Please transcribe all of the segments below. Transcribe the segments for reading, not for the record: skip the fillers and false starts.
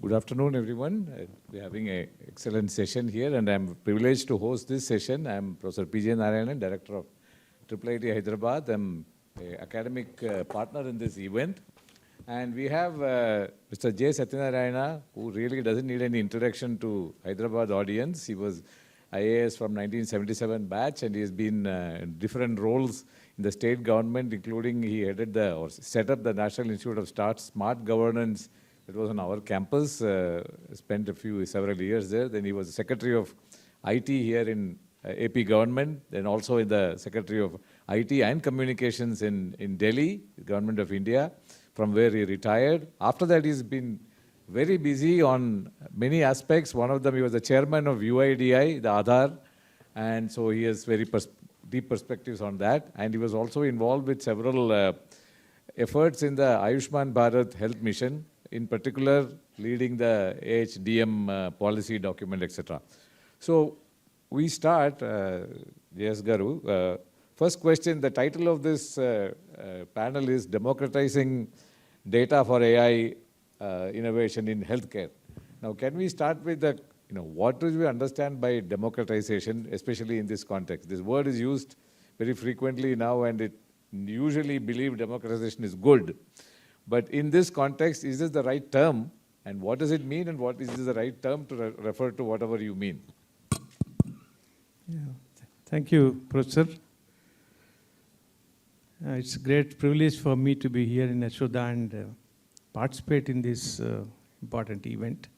Good afternoon, everyone. We're having an excellent session here, and I'm privileged to host this session. I'm Professor P.J. Narayanan, Director of IIIT Hyderabad. I'm an academic partner in this event. And we have Mr. J. Satyanarayana, who really doesn't need any introduction to Hyderabad audience. He was IAS from 1977 batch, and he has been in different roles in the state government, including he headed or set up the National Institute of Smart Governance. It was on our campus, spent several years there. Then he was Secretary of IT here in AP government, then also in the Secretary of IT and Communications in Delhi, Government of India, from where he retired. After that, he's been very busy on many aspects. One of them, he was the chairman of UIDI, the Aadhaar, and so he has very deep perspectives on that. And he was also involved with several efforts in the Ayushman Bharat Health Mission, in particular leading the AHDM policy document, etc. So we start, yes, Garu. First question, the title of this panel is Democratizing Data for AI Innovation in Healthcare. Now, can we start with what do we understand by democratization, especially in this context? This word is used very frequently now, and it usually believe democratization is good. But in this context, is this the right term? And what does it mean? And what is the right term to refer to whatever you mean? Yeah. Thank you, Professor. It's a great privilege for me to be here in Yashoda and participate in this important event.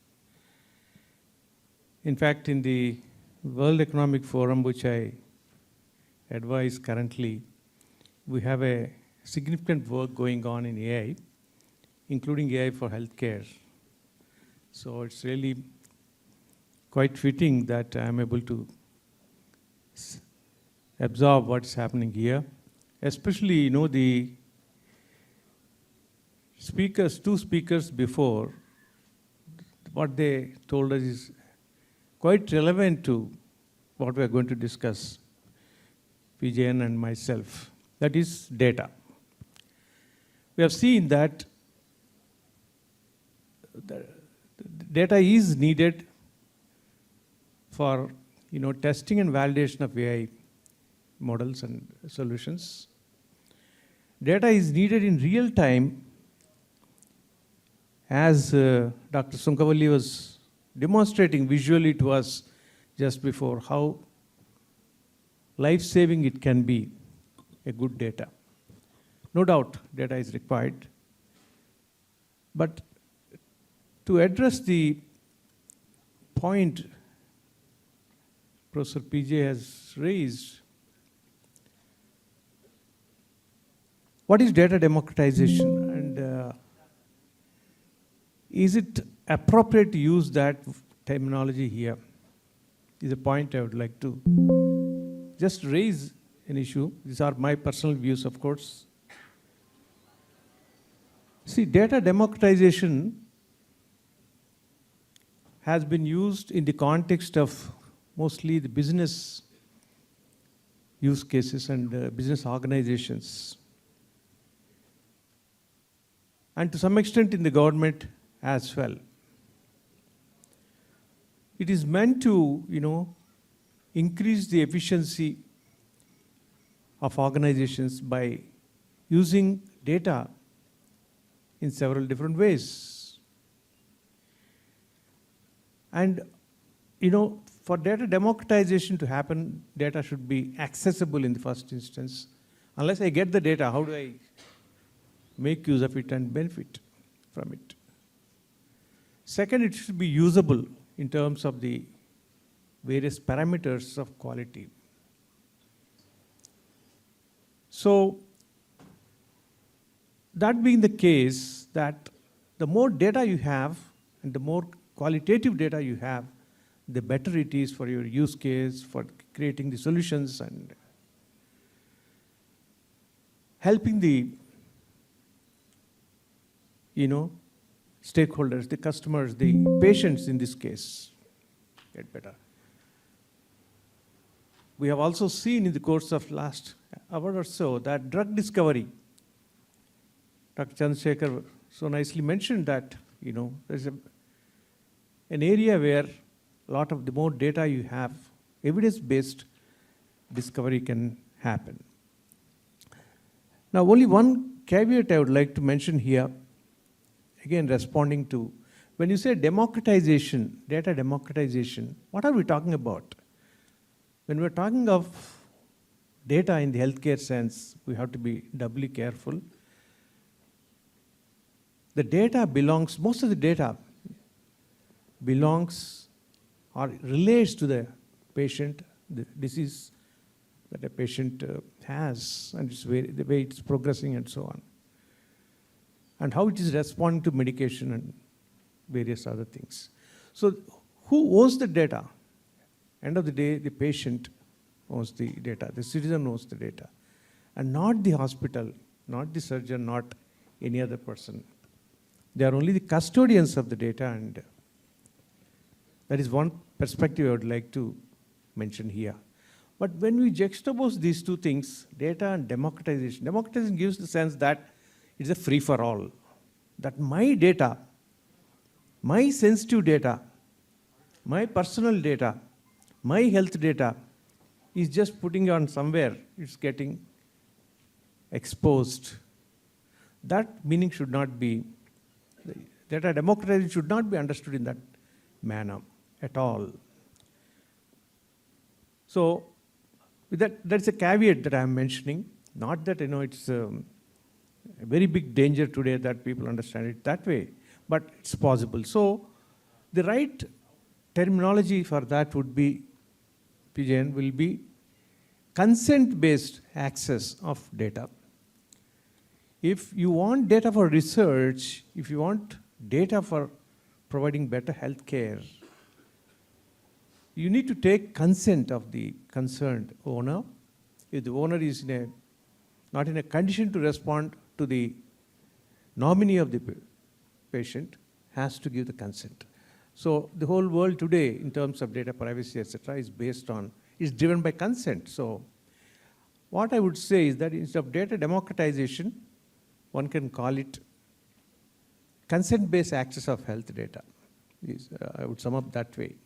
In fact, in the World Economic Forum, which I advise currently, we have a significant work going on in AI, including AI for healthcare. So it's really quite fitting that I'm able to absorb what's happening here. Especially, the two speakers before, what they told us is quite relevant to what we're going to discuss, PJN and myself. That is data. We have seen that the data is needed for testing and validation of AI models and solutions. Data is needed in real time, as Dr. Sunkavalli was demonstrating visually to us just before, how life-saving it can be, a good data. No doubt data is required. But to address the point Professor PJ has raised, what is data democratization, and is it appropriate to use that terminology here? Is a point I would like to just raise an issue. These are my personal views, of course. See, data democratization has been used in the context of mostly the business use cases and business organizations, and to some extent in the government as well. It is meant to, increase the efficiency of organizations by using data in several different ways. And, for data democratization to happen, data should be accessible in the first instance. Unless I get the data, how do I make use of it and benefit from it? Second, it should be usable in terms of the various parameters of quality. So, that being the case, that the more data you have and the more qualitative data you have, the better it is for your use case, for creating the solutions and helping the stakeholders, the customers, the patients in this case, get better. We have also seen in the course of last hour or so that drug discovery, Dr. Chandrasekhar so nicely mentioned that, there's a an area where a lot of the more data you have, evidence-based discovery can happen. Now, only one caveat I would like to mention here, again responding to, when you say democratization, data democratization, what are we talking about? When we're talking of data in the healthcare sense, we have to be doubly careful. The data belongs, most of the data belongs or relates to the patient, the disease that a patient has, and the way it's progressing and so on, and how it is responding to medication and various other things. So who owns the data? End of the day, the patient owns the data, the citizen owns the data, and not the hospital, not the surgeon, not any other person. They are only the custodians of the data, and that is one perspective I would like to mention here. But when we juxtapose these two things, data and democratization gives the sense that it's a free-for-all, that my data, my sensitive data, my personal data, my health data is just putting on somewhere, it's getting exposed. That meaning should not be, data democratization should not be understood in that manner at all. So, with that's a caveat that I'm mentioning. Not that it's a very big danger today that people understand it that way, but it's possible. So, the right terminology for that would be, PJN, will be consent-based access of data. If you want data for research, if you want data for providing better health care, you need to take consent of the concerned owner. If the owner is not in a condition to respond to the nominee of the patient, has to give the consent. So the whole world today, in terms of data privacy, etc., is driven by consent. So what I would say is that instead of data democratization, one can call it consent-based access of health data. I would sum up that way.